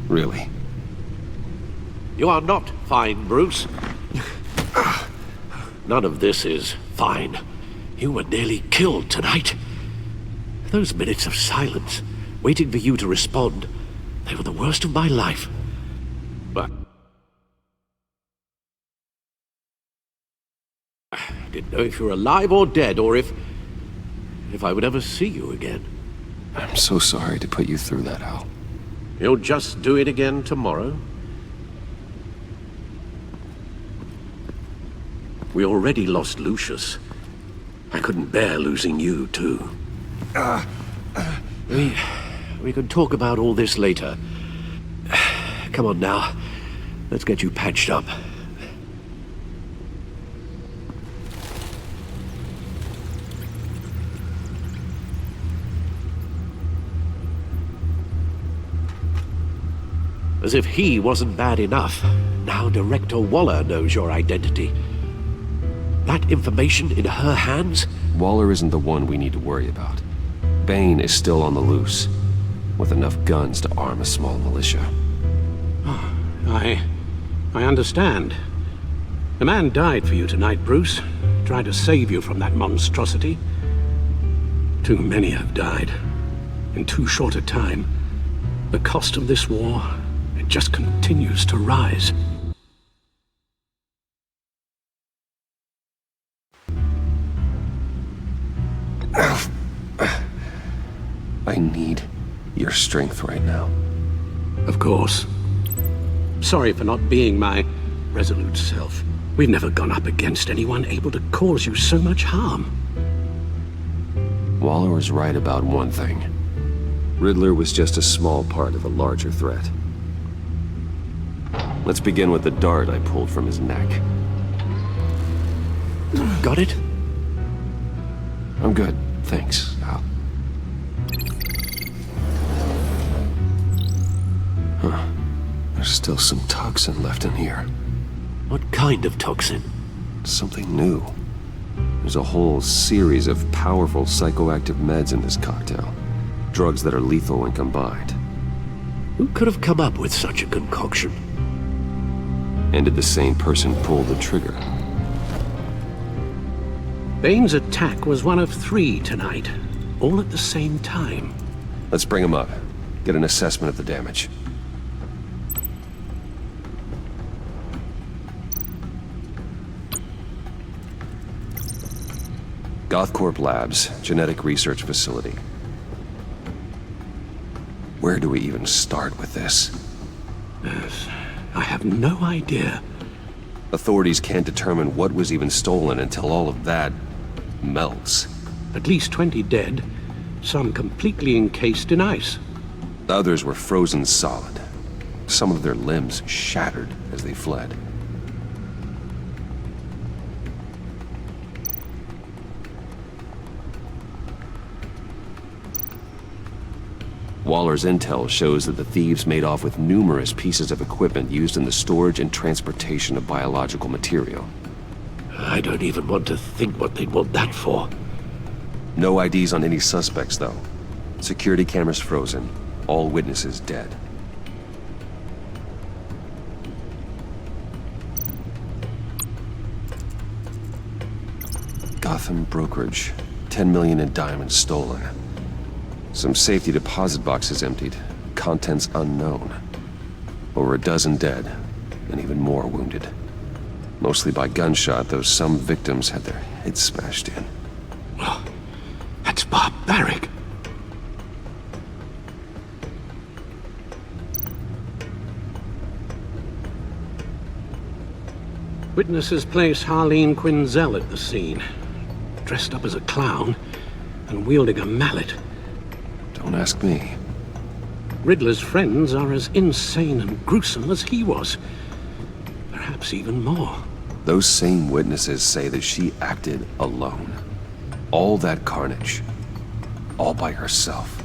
Really. You are not fine, Bruce. None of this is fine. You were nearly killed tonight. Those minutes of silence, waiting for you to respond, they were the worst of my life. But I didn't know if you were alive or dead, or if I would ever see you again. I'm so sorry to put you through that, Al. You'll just do it again tomorrow? We already lost Lucius. I couldn't bear losing you, too. We can talk about all this later. Come on now. Let's get you patched up. As if he wasn't bad enough, now Director Waller knows your identity. That information in her hands? Waller isn't the one we need to worry about. Bane is still on the loose, with enough guns to arm a small militia. I understand. The man died for you tonight, Bruce. Tried to save you from that monstrosity. Too many have died. In too short a time. The cost of this war, it just continues to rise. I need your strength right now. Of course. Sorry for not being my resolute self. We've never gone up against anyone able to cause you so much harm. Waller was right about one thing. Riddler was just a small part of a larger threat. Let's begin with the dart I pulled from his neck. Got it? I'm good, thanks, Al. Huh. There's still some toxin left in here. What kind of toxin? Something new. There's a whole series of powerful psychoactive meds in this cocktail. Drugs that are lethal when combined. Who could have come up with such a concoction? And did the same person pull the trigger? Bane's attack was one of 3 tonight, all at the same time. Let's bring him up. Get an assessment of the damage. Gothcorp Labs, genetic research facility. Where do we even start with this? Yes, I have no idea. Authorities can't determine what was even stolen until all of that melts. At least 20 dead, some completely encased in ice. Others were frozen solid. Some of their limbs shattered as they fled. Waller's intel shows that the thieves made off with numerous pieces of equipment used in the storage and transportation of biological material. I don't even want to think what they'd want that for. No IDs on any suspects, though. Security cameras frozen. All witnesses dead. Gotham brokerage. 10 million in diamonds stolen. Some safety deposit boxes emptied. Contents unknown. Over a dozen dead, and even more wounded. Mostly by gunshot, though some victims had their heads smashed in. Oh, that's barbaric. Witnesses place Harleen Quinzel at the scene, dressed up as a clown and wielding a mallet. Don't ask me. Riddler's friends are as insane and gruesome as he was. Perhaps even more. Those same witnesses say that she acted alone. All that carnage. All by herself.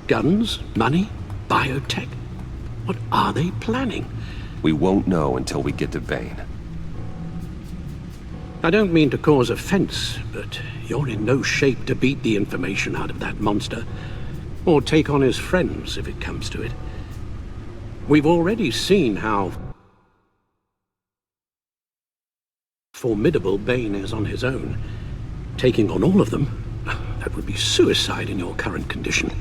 Guns? Money? Biotech? What are they planning? We won't know until we get to Vane. I don't mean to cause offense, but you're in no shape to beat the information out of that monster, or take on his friends if it comes to it. We've already seen how formidable Bane is on his own. Taking on all of them, that would be suicide in your current condition.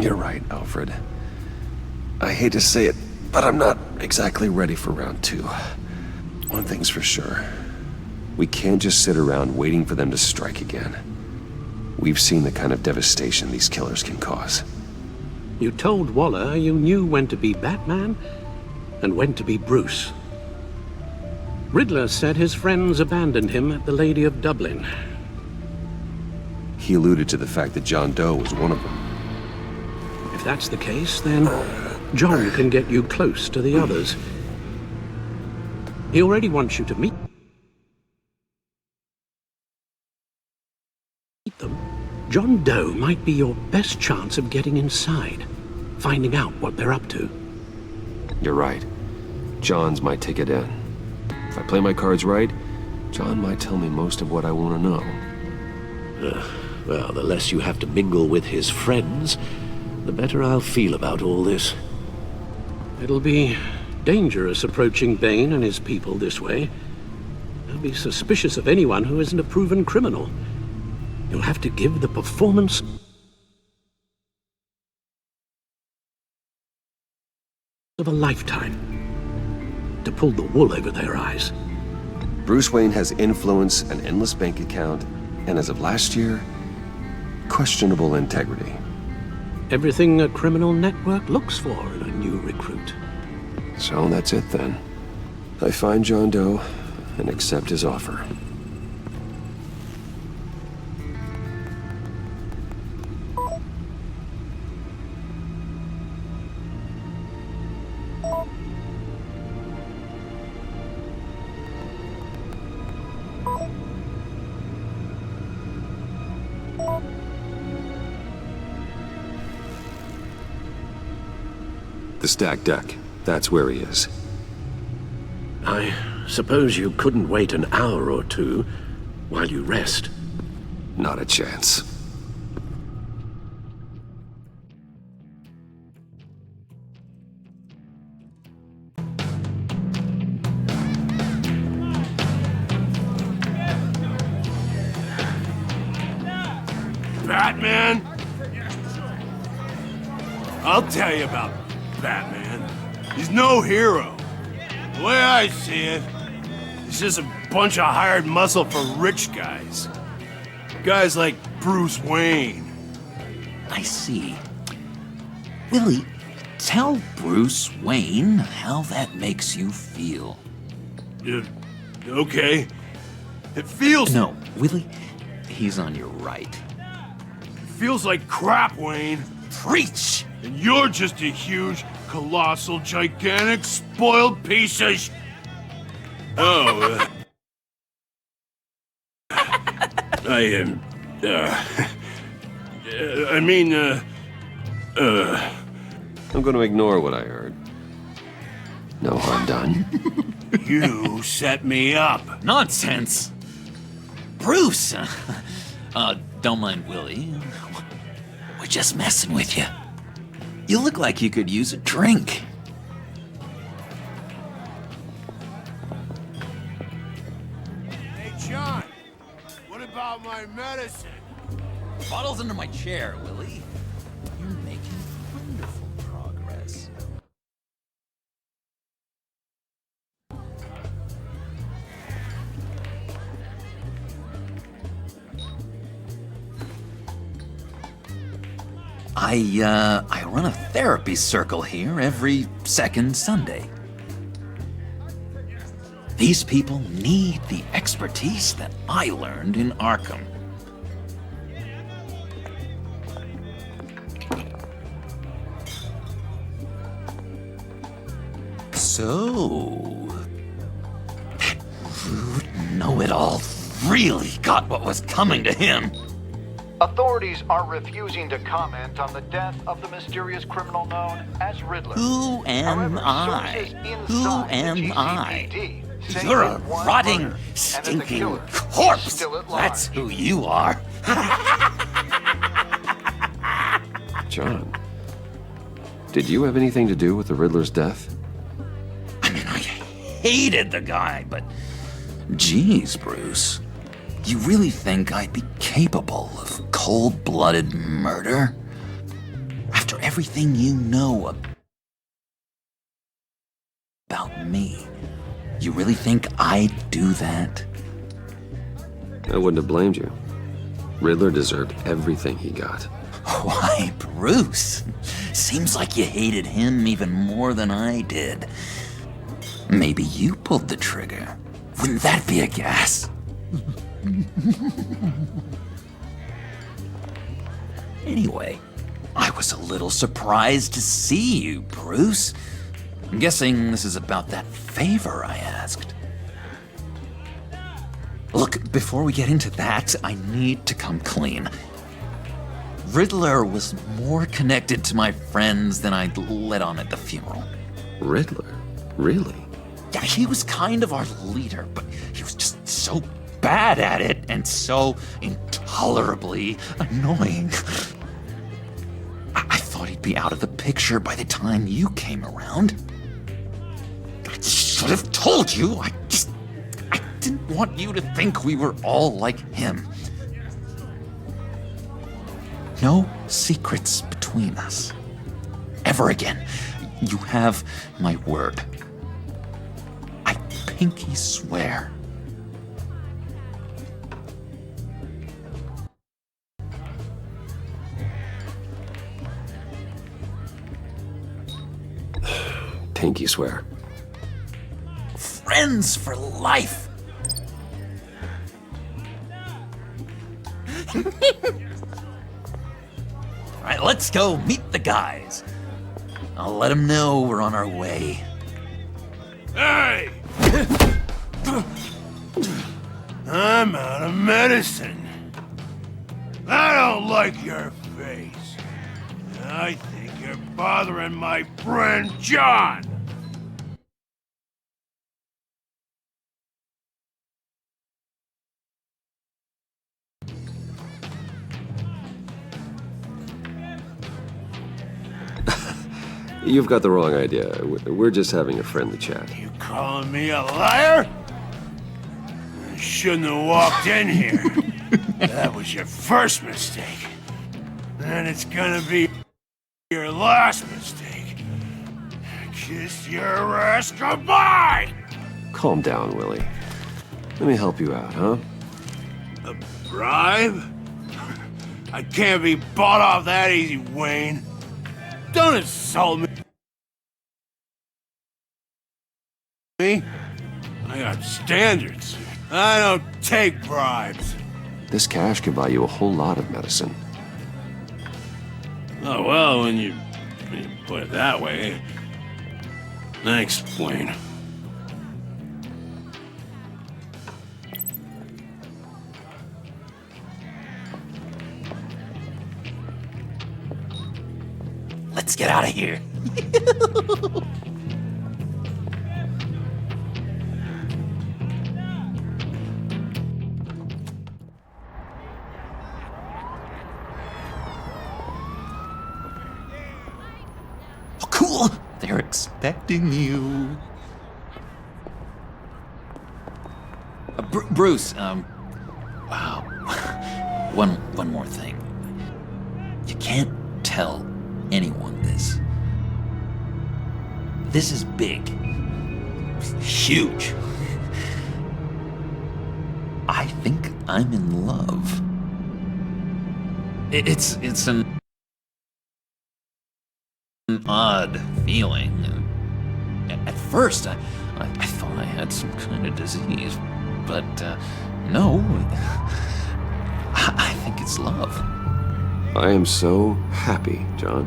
You're right, Alfred. I hate to say it, but I'm not exactly ready for round 2. One thing's for sure. We can't just sit around waiting for them to strike again. We've seen the kind of devastation these killers can cause. You told Waller you knew when to be Batman and when to be Bruce. Riddler said his friends abandoned him at the Lady of Dublin. He alluded to the fact that John Doe was one of them. If that's the case, then John can get you close to the others. He already wants you to meet them. John Doe might be your best chance of getting inside, finding out what they're up to. You're right. John's my ticket in. If I play my cards right, John might tell me most of what I want to know. Well, the less you have to mingle with his friends, the better I'll feel about all this. It'll be dangerous approaching Bane and his people this way. They'll be suspicious of anyone who isn't a proven criminal. You'll have to give the performance of a lifetime to pull the wool over their eyes. Bruce Wayne has influence, an endless bank account, and as of last year, questionable integrity. Everything a criminal network looks for in a new recruit. So that's it then. I find John Doe and accept his offer. The stacked deck. That's where he is. I suppose you couldn't wait an hour or two while you rest. Not a chance. Batman? I'll tell you about Batman. He's no hero. The way I see it, he's just a bunch of hired muscle for rich guys. Guys like Bruce Wayne. I see. Willie, tell Bruce Wayne how that makes you feel. Okay. It feels... No, Willie, he's on your right. It feels like crap, Wayne. Preach! And you're just a huge, colossal, gigantic, spoiled piece of Oh, I am, I'm gonna ignore what I heard. No harm done. You set me up. Nonsense! Bruce! Don't mind Willie. We're just messing with you. You look like you could use a drink. Hey, John, what about my medicine? Bottle's under my chair, Willie. You're making wonderful progress. I run a therapy circle here every second Sunday. These people need the expertise that I learned in Arkham. So, that rude know-it-all really got what was coming to him. Authorities are refusing to comment on the death of the mysterious criminal known as Riddler. Who am However, I? sources Who inside the am I? GCPD say You're a it was rotting, murder, and that the stinking killer is corpse. still at large. That's who you are. John, did you have anything to do with the Riddler's death? I mean, I hated the guy, but geez, Bruce. You really think I'd be capable of cold-blooded murder? After everything you know about me, you really think I'd do that? I wouldn't have blamed you. Riddler deserved everything he got. Why, Bruce? Seems like you hated him even more than I did. Maybe you pulled the trigger. Wouldn't that be a gas? Anyway, I was a little surprised to see you, Bruce. I'm guessing this is about that favor I asked. Look, before we get into that, I need to come clean. Riddler was more connected to my friends than I'd let on at the funeral. Riddler? Really? Yeah, he was kind of our leader, but he was just so bad at it and so intolerably annoying. I thought he'd be out of the picture by the time you came around. I should have told you. I didn't want you to think we were all like him. No secrets between us. Ever again. You have my word. I pinky swear. Pinky swear. Friends for life. All right, let's go meet the guys. I'll let them know we're on our way. Hey! I'm out of medicine. I don't like your face. I think you're bothering my friend John. You've got the wrong idea. We're just having a friendly chat. You calling me a liar? I shouldn't have walked in here. That was your first mistake. And it's gonna be your last mistake. Kiss your ass goodbye! Calm down, Willie. Let me help you out, huh? A bribe? I can't be bought off that easy, Wayne. Don't insult me. I got standards. I don't take bribes. This cash could buy you a whole lot of medicine. Oh, well, when you put it that way. Thanks, Wayne. Let's get out of here. Oh, cool. They're expecting you. Bruce, wow. One more thing. You can't tell anyone this. This is big. Huge. I think I'm in love. It's an an odd feeling. At first, I thought I had some kind of disease, but no. I think it's love. I am so happy, John.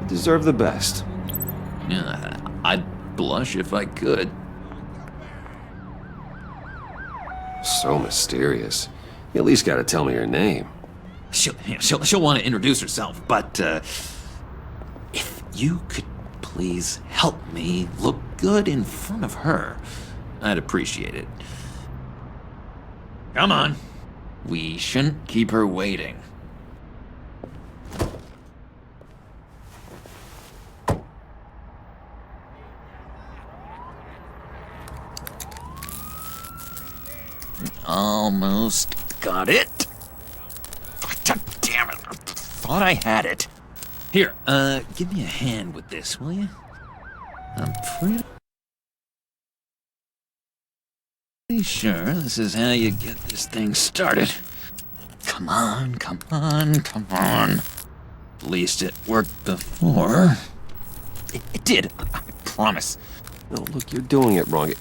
You deserve the best. Yeah, I'd blush if I could. So mysterious. You at least gotta tell me your name. She'll want to introduce herself, but if you could please help me look good in front of her, I'd appreciate it. Come on. We shouldn't keep her waiting. Almost got it. God damn it. I thought I had it. Here, give me a hand with this, will you? I'm pretty sure this is how you get this thing started. Come on, come on, come on. At least it worked before. It did, I promise. Oh, look, you're doing it wrong.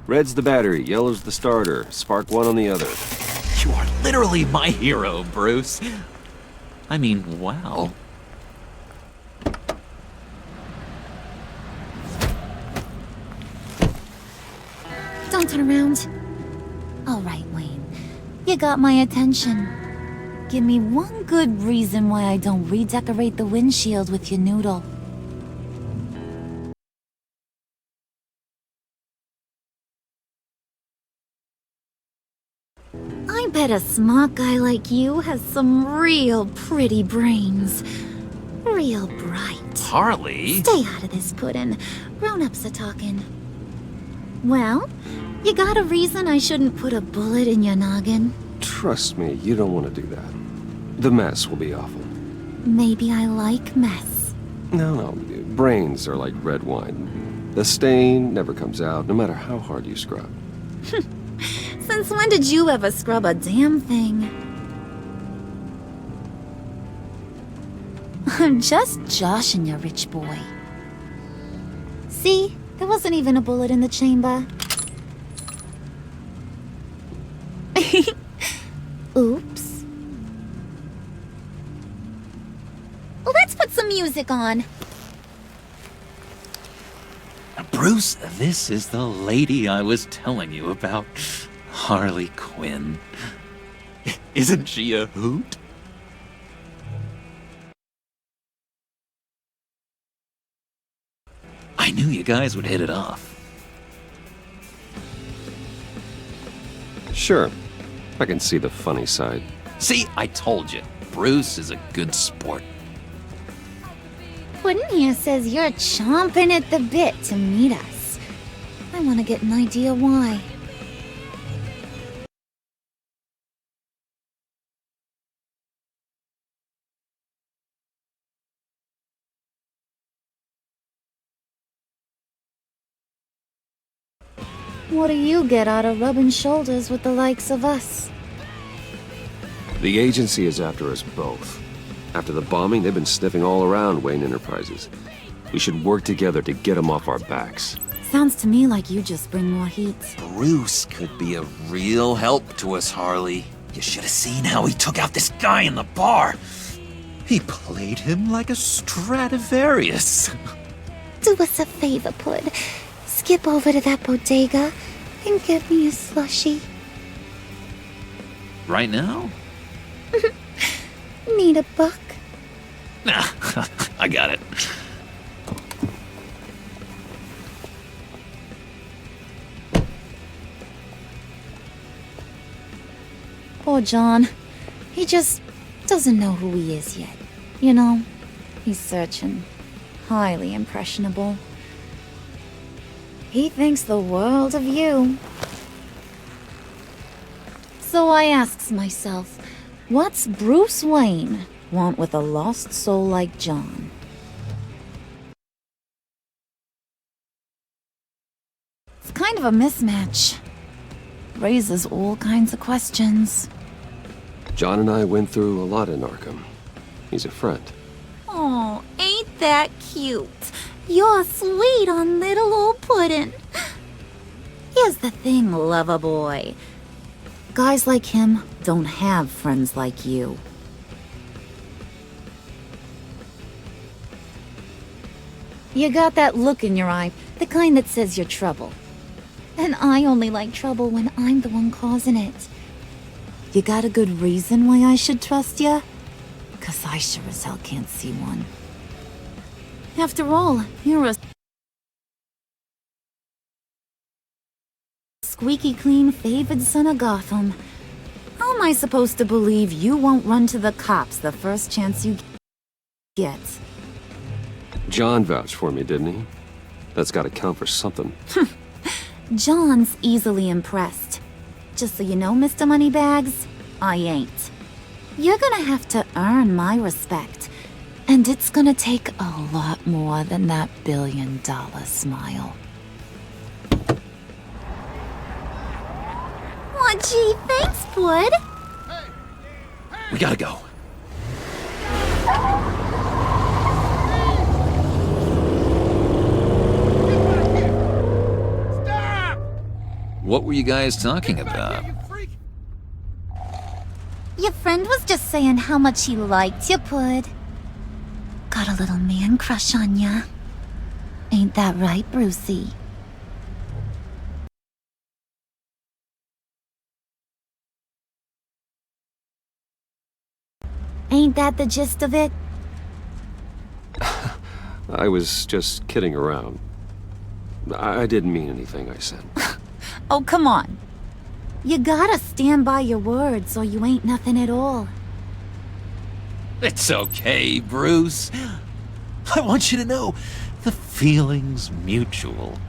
Red's the battery, yellow's the starter. Spark one on the other. You are literally my hero, Bruce. I mean, wow. Don't turn around. All right, Wayne. You got my attention. Give me one good reason why I don't redecorate the windshield with your noodle. I bet a smart guy like you has some real pretty brains. Real bright. Harley? Stay out of this, Puddin'. Grown-ups are talking. Well, you got a reason I shouldn't put a bullet in your noggin? Trust me, you don't want to do that. The mess will be awful. Maybe I like mess. No, brains are like red wine. The stain never comes out, no matter how hard you scrub. Since when did you ever scrub a damn thing? I'm just joshing you, rich boy. See? There wasn't even a bullet in the chamber. Oops. Let's put some music on. Bruce, this is the lady I was telling you about. Harley Quinn. Isn't she a hoot? I knew you guys would hit it off. Sure, I can see the funny side. See, I told you. Bruce is a good sport. Puddin' here says you're chomping at the bit to meet us. I want to get an idea why. What do you get out of rubbing shoulders with the likes of us? The agency is after us both. After the bombing, they've been sniffing all around Wayne Enterprises. We should work together to get them off our backs. Sounds to me like you just bring more heat. Bruce could be a real help to us, Harley. You should have seen how he took out this guy in the bar. He played him like a Stradivarius. Do us a favor, Pud. Skip over to that bodega and get me a slushie. Right now? Need a buck? Nah, I got it. Poor John. He just doesn't know who he is yet. You know, he's searching. Highly impressionable. He thinks the world of you. So I asks myself, what's Bruce Wayne want with a lost soul like John? It's kind of a mismatch. Raises all kinds of questions. John and I went through a lot in Arkham. He's a friend. Oh, ain't that cute. You're sweet on little old puddin'. Here's the thing, lover boy. Guys like him don't have friends like you. You got that look in your eye, the kind that says you're trouble. And I only like trouble when I'm the one causing it. You got a good reason why I should trust you? 'Cause I sure as hell can't see one. After all, you're a squeaky clean favored son of Gotham. How am I supposed to believe you won't run to the cops the first chance you get? John vouched for me, didn't he? That's gotta count for something. John's easily impressed. Just so you know, Mr. Moneybags, I ain't. You're gonna have to earn my respect. And it's gonna take a lot more than that billion-dollar smile. Aw, gee, thanks, bud. We gotta go. What were you guys talking about? Your friend was just saying how much he liked you, Pud. Got a little man crush on ya. Ain't that right, Brucey? Ain't that the gist of it? I was just kidding around. I didn't mean anything I said. Oh, come on. You gotta stand by your words or you ain't nothing at all. It's okay, Bruce. I want you to know the feeling's mutual.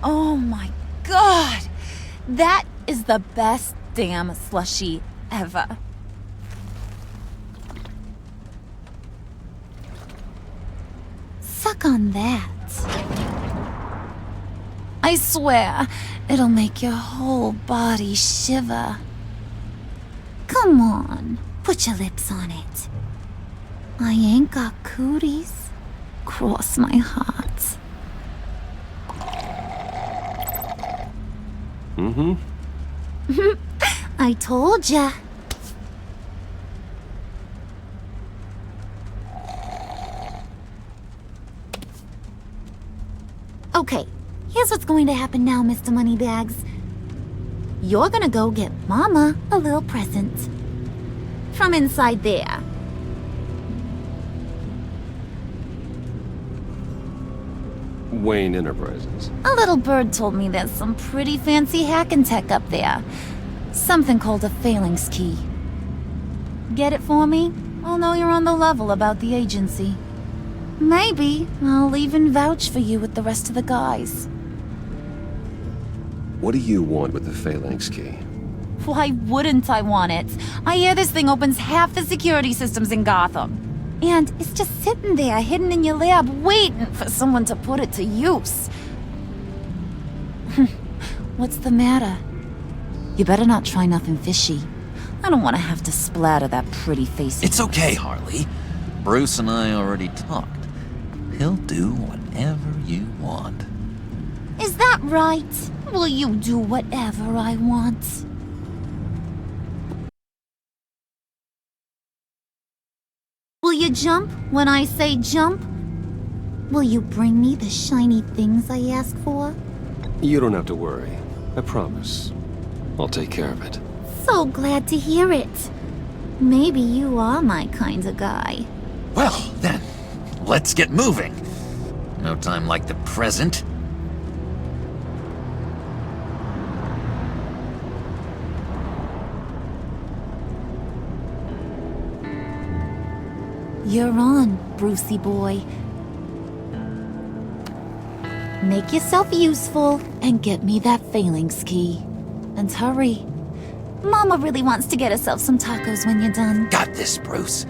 Oh my god! That is the best damn slushie ever. Suck on that. I swear, it'll make your whole body shiver. Come on, put your lips on it. I ain't got cooties. Cross my heart. Mm-hmm. I told ya. Okay, here's what's going to happen now, Mr. Moneybags. You're gonna go get Mama a little present. From inside there. Wayne Enterprises. A little bird told me there's some pretty fancy hacking tech up there. Something called a phalanx key. Get it for me? I'll know you're on the level about the agency. Maybe I'll even vouch for you with the rest of the guys. What do you want with the phalanx key? Why wouldn't I want it? I hear this thing opens half the security systems in Gotham. And it's just sitting there, hidden in your lab, waiting for someone to put it to use. What's the matter? You better not try nothing fishy. I don't want to have to splatter that pretty face. It's okay, Harley. Bruce and I already talked. He'll do whatever you want. Is that right? Will you do whatever I want? Will you jump when I say jump? Will you bring me the shiny things I ask for? You don't have to worry. I promise. I'll take care of it. So glad to hear it. Maybe you are my kind of guy. Well, then, let's get moving. No time like the present. You're on, Brucey boy. Make yourself useful and get me that phalanx key. And hurry. Mama really wants to get herself some tacos when you're done. Got this, Bruce.